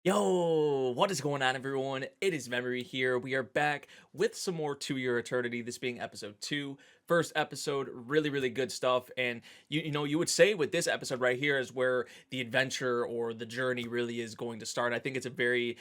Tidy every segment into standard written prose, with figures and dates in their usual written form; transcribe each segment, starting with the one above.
Yo, what is going on, everyone? It is Memory here. We are back with some more To Your Eternity, this being episode 2. First episode, really good stuff. And you would say with this episode right here is where the adventure or the journey really is going to start. I think it's a very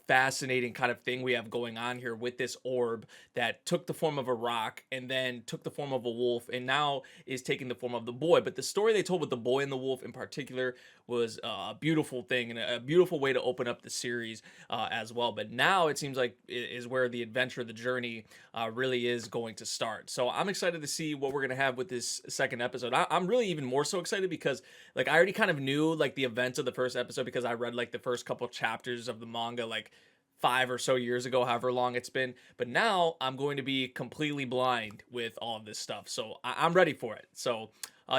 fascinating kind of thing we have going on here with this orb that took the form of a rock and then took the form of a wolf and now is taking the form of the boy. But the story they told with the boy and the wolf in particular was a beautiful thing and a beautiful way to open up the series as well. But now it seems like is where the adventure, the journey really is going to start. So I'm excited to see what we're going to have with this second episode. I'm really even more so excited because like I already kind of knew like the events of the first episode because I read like the first couple chapters of the manga like 5 or so years ago, however long it's been. But now I'm going to be completely blind with all of this stuff. So I'm ready for it. So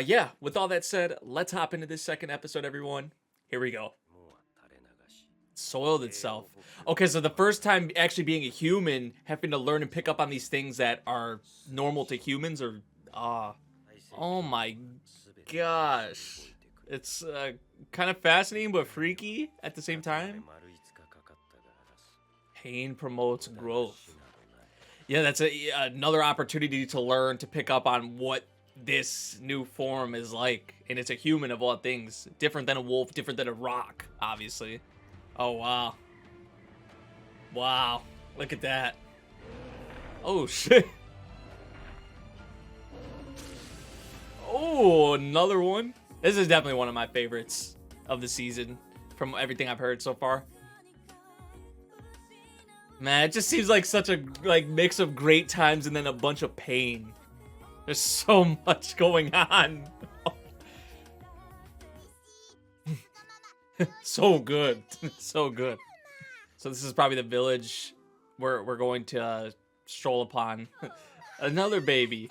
yeah, with all that said, let's hop into this second episode, everyone. Here we go. Soiled itself. Okay, so the first time actually being a human, having to learn and pick up on these things that are normal to humans or oh my gosh. It's kind of fascinating but freaky at the same time. Pain promotes growth. Yeah, that's another opportunity to learn, to pick up on what this new form is like. And it's a human of all things. Different than a wolf, different than a rock, obviously. Oh, wow. Wow. Look at that. Oh, shit. Oh, another one. This is definitely one of my favorites of the season from everything I've heard so far. Man, it just seems like such a mix of great times and then a bunch of pain. There's so much going on. So good. So good. So this is probably the village we're going to stroll upon. Another baby.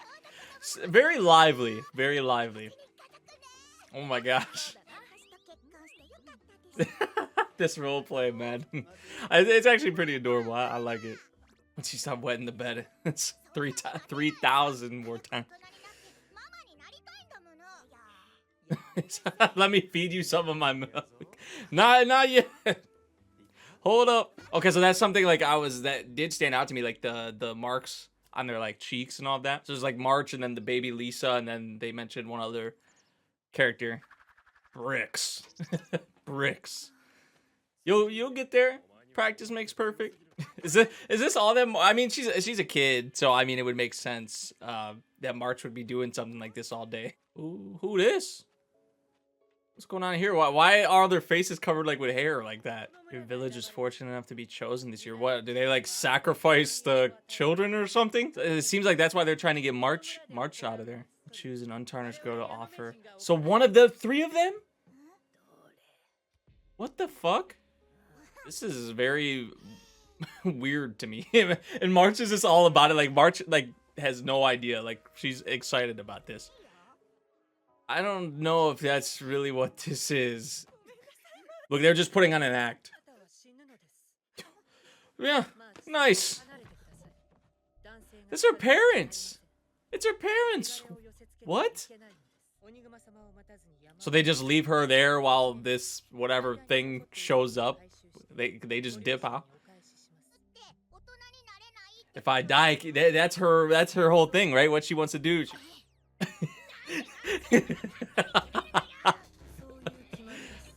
Very lively. Very lively. Oh my gosh. This roleplay, man. It's actually pretty adorable. I like it. Once you stop wetting the bed, it's 3,000 more times. Let me feed you some of my milk. Not yet. Hold up. Okay, so that's something like that did stand out to me, like the marks on their like cheeks and all of that. So there's like March and then the baby Lisa, and then they mentioned one other character. Bricks. Bricks. You'll get there. Practice makes perfect. Is this all them? I mean, she's a kid, so I mean it would make sense that March would be doing something like this all day. Ooh, who this? What's going on here? Why are their faces covered like with hair like that? Your village is fortunate enough to be chosen this year. What, do they like sacrifice the children or something? It seems like that's why they're trying to get March out of there. Choose an untarnished girl to offer. So one of the 3 of them? What the fuck? This is very weird to me. And March is just all about it. Like March like has no idea. Like she's excited about this. I don't know if that's really what this is. Look, they're just putting on an act. Yeah, nice. It's her parents. It's her parents. What? So they just leave her there while this whatever thing shows up. They just dip out. If I die, that's her whole thing, right? What she wants to do.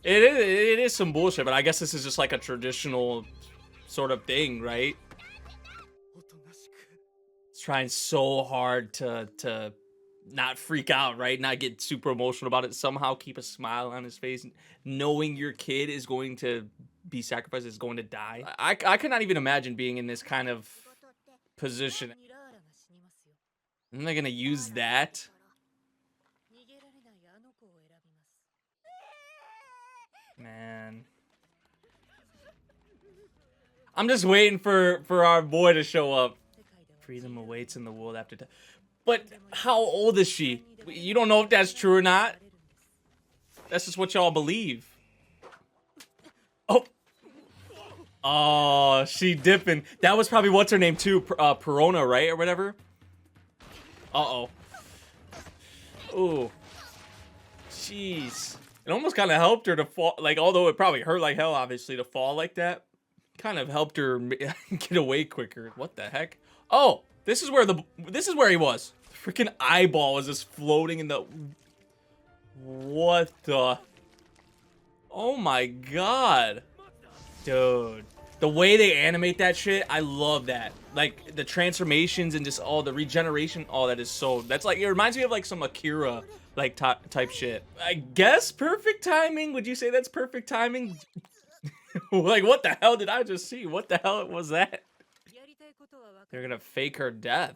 It is some bullshit, but I guess this is just like a traditional sort of thing, right? It's trying so hard to not freak out, right? Not get super emotional about it. Somehow keep a smile on his face, knowing your kid is going to be sacrificed, is going to die. I could not even imagine being in this kind of position. Am I gonna use that? Man, I'm just waiting for our boy to show up. Freedom awaits in the world after death. But how old is she? You don't know if that's true or not. That's just what y'all believe. Oh, she dipping. That was probably what's her name too, Perona, right, or whatever. Uh-oh. Ooh. Jeez. It almost kind of helped her to fall, like, although it probably hurt like hell, obviously, to fall like that. Kind of helped her get away quicker. What the heck? Oh, this is where he was. The freaking eyeball was just floating in the... What the... Oh my god. Dude. The way they animate that shit, I love that. Like, the transformations and just all the regeneration, all that is so... That's like, it reminds me of like some Akira, like, type shit. I guess perfect timing. Would you say that's perfect timing? Like, what the hell did I just see? What the hell was that? They're gonna fake her death.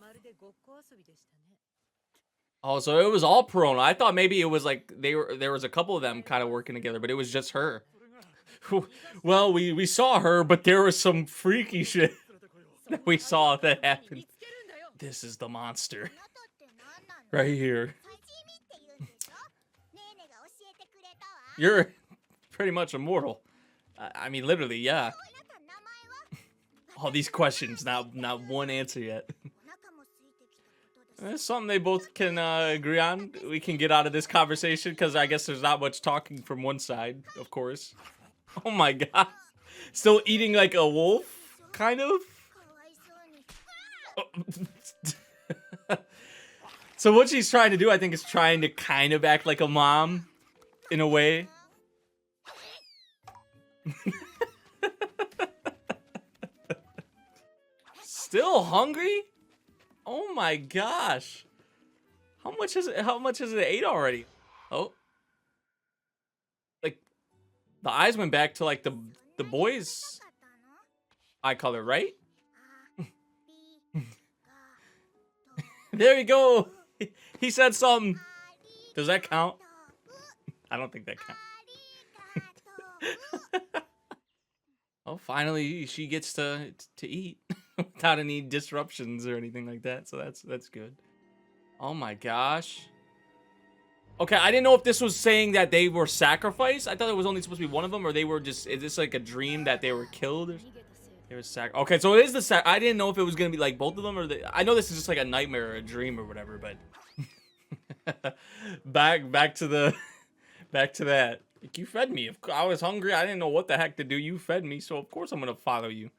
Oh, so it was all Perona. I thought maybe it was like there was a couple of them kind of working together, but it was just her. Well, we saw her, but there was some freaky shit that we saw that happened. This is the monster. Right here. You're pretty much immortal. I mean, literally, yeah. All these questions, not one answer yet. That's something they both can agree on. We can get out of this conversation, because I guess there's not much talking from one side, of course. Oh my god. Still eating like a wolf, kind of? Oh. So what she's trying to do, I think, is trying to kind of act like a mom, in a way. Still hungry? Oh my gosh. How much has it ate already? Oh. Like, the eyes went back to like the boy's eye color, right? There you go. He said something. Does that count? I don't think that counts. Oh, finally she gets to eat without any disruptions or anything like that. So that's good. Oh my gosh. Okay, I didn't know if this was saying that they were sacrificed. I thought it was only supposed to be one of them, or they were just... Is this like a dream that they were killed? Or... They were okay, so it is the I didn't know if it was gonna be like both of them, or I know this is just like a nightmare or a dream or whatever, but back to the back to that. Like, you fed me. If I was hungry, I didn't know what the heck to do. You fed me, so of course I'm gonna follow you.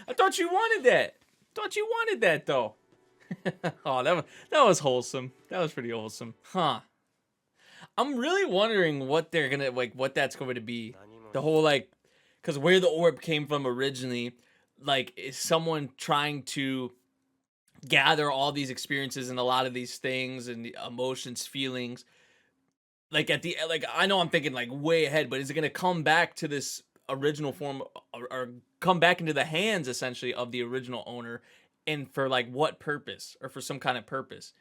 I thought you wanted that. Thought you wanted that though. Oh, that was wholesome. That was pretty wholesome, huh? I'm really wondering what they're gonna what that's going to be. The whole like, because where the orb came from originally, like, is someone trying to gather all these experiences and a lot of these things and the emotions, feelings. Like at the I know I'm thinking like way ahead, but is it gonna come back to this original form or come back into the hands essentially of the original owner, and for like what purpose, or for some kind of purpose?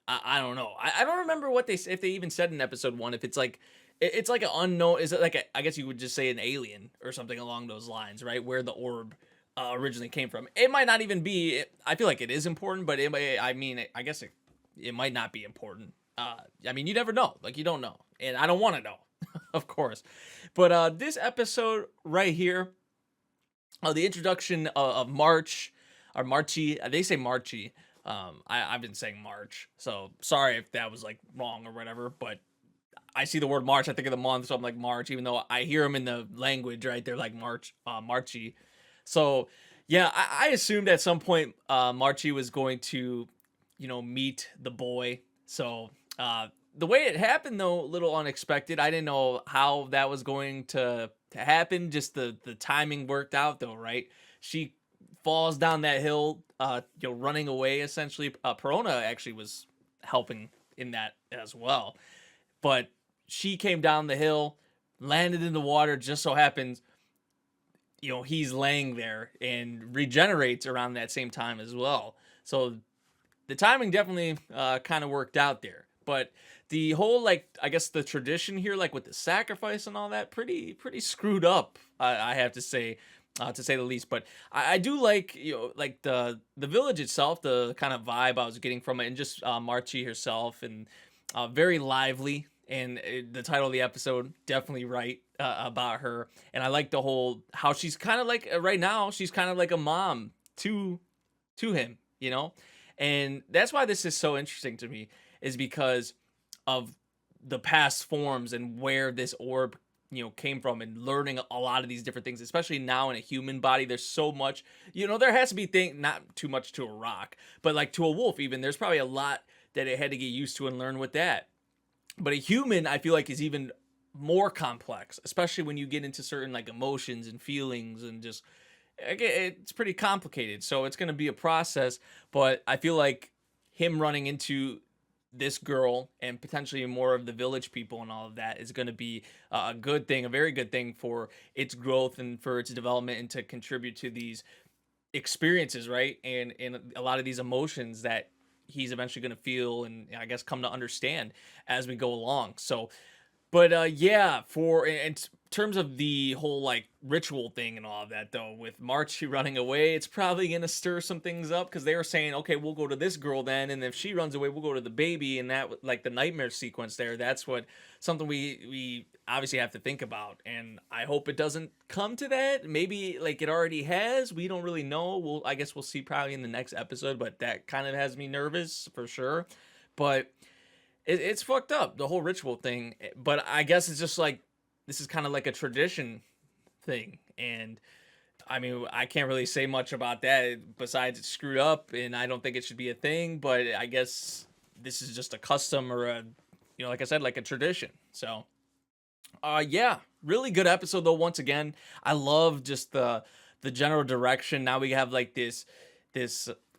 I don't know. I don't remember what if they even said in episode 1, if it's like it's like an unknown, is it like I guess you would just say an alien or something along those lines, right? Where the orb originally came from. It might not even be, I feel like it is important, but I mean, I guess it might not be important. I mean, you never know. Like, you don't know. And I don't want to know, of course. But this episode right here, the introduction of March, or Marchi, they say Marchi. I've been saying March, so sorry if that was like wrong or whatever, but I see the word March, I think of the month, so I'm like March, even though I hear them in the language, right? They're like March, Marchi. So yeah, I assumed at some point Marchi was going to, meet the boy. So the way it happened, though, a little unexpected. I didn't know how that was going to happen. Just the timing worked out, though, right? She falls down that hill, running away, essentially. Perona actually was helping in that as well. But she came down the hill, landed in the water, just so happens, he's laying there and regenerates around that same time as well. So the timing definitely kind of worked out there. But the whole, I guess the tradition here, with the sacrifice and all that, pretty screwed up, I have to say the least. But I do like, the village itself, the kind of vibe I was getting from it, and just Marchi herself, and very lively. And the title of the episode, definitely right about her. And I like the whole, how she's kind of like, right now, she's kind of like a mom to him, And that's why this is so interesting to me. is because of the past forms and where this orb came from, and learning a lot of these different things, especially now in a human body. There's so much, there has to be not too much to a rock, but like to a wolf even, there's probably a lot that it had to get used to and learn with that. But a human, I feel like, is even more complex, especially when you get into certain like emotions and feelings, and just it's pretty complicated. So it's going to be a process, but I feel like him running into this girl and potentially more of the village people and all of that is going to be a good thing, a very good thing for its growth and for its development, and to contribute to these experiences, right? And a lot of these emotions that he's eventually going to feel, and I guess come to understand as we go along. So but yeah, for in terms of the whole like ritual thing and all of that, though, with Marchi running away, it's probably gonna stir some things up, because they were saying, okay, we'll go to this girl then, and if she runs away, we'll go to the baby, and that like the nightmare sequence there. That's what something we obviously have to think about, and I hope it doesn't come to that. Maybe like it already has. We don't really know. I guess we'll see probably in the next episode, but that kind of has me nervous for sure. But it's fucked up, the whole ritual thing. But I guess it's just like, this is kind of like a tradition thing, and I mean, I can't really say much about that besides it's screwed up, and I don't think it should be a thing. But I guess this is just a custom, or a, like I said, like a tradition. So yeah, really good episode though. Once again, I love just the general direction. Now we have like this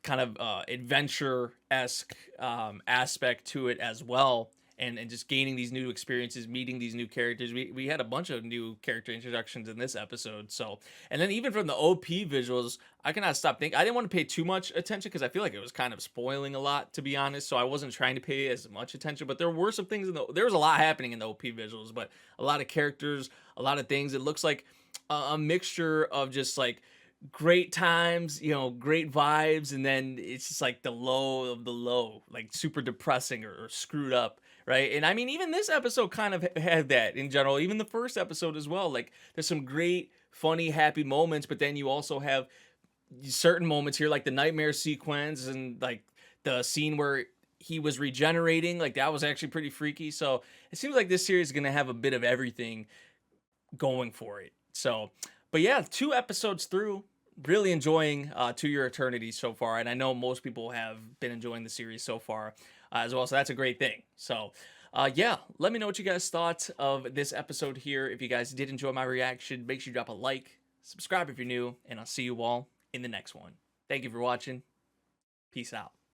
kind of adventure-esque aspect to it as well, and just gaining these new experiences, meeting these new characters. We had a bunch of new character introductions in this episode. So, and then even from the OP visuals, I cannot stop thinking. I didn't want to pay too much attention because I feel like it was kind of spoiling a lot, to be honest. So I wasn't trying to pay as much attention. But there were some things there was a lot happening in the OP visuals, but a lot of characters, a lot of things. It looks like a mixture of just like great times, great vibes, and then it's just like the low of the low, like super depressing, or screwed up, right? And I mean, even this episode kind of had that in general, even the first episode as well. Like, there's some great, funny, happy moments, but then you also have certain moments here, like the nightmare sequence, and like the scene where he was regenerating, like that was actually pretty freaky. So it seems like this series is gonna have a bit of everything going for it. So, but yeah, 2 episodes through, really enjoying To Your Eternity so far, and I know most people have been enjoying the series so far as well, so that's a great thing. So yeah, let me know what you guys thought of this episode here. If you guys did enjoy my reaction, make sure you drop a like, subscribe if you're new, and I'll see you all in the next one. Thank you for watching. Peace out.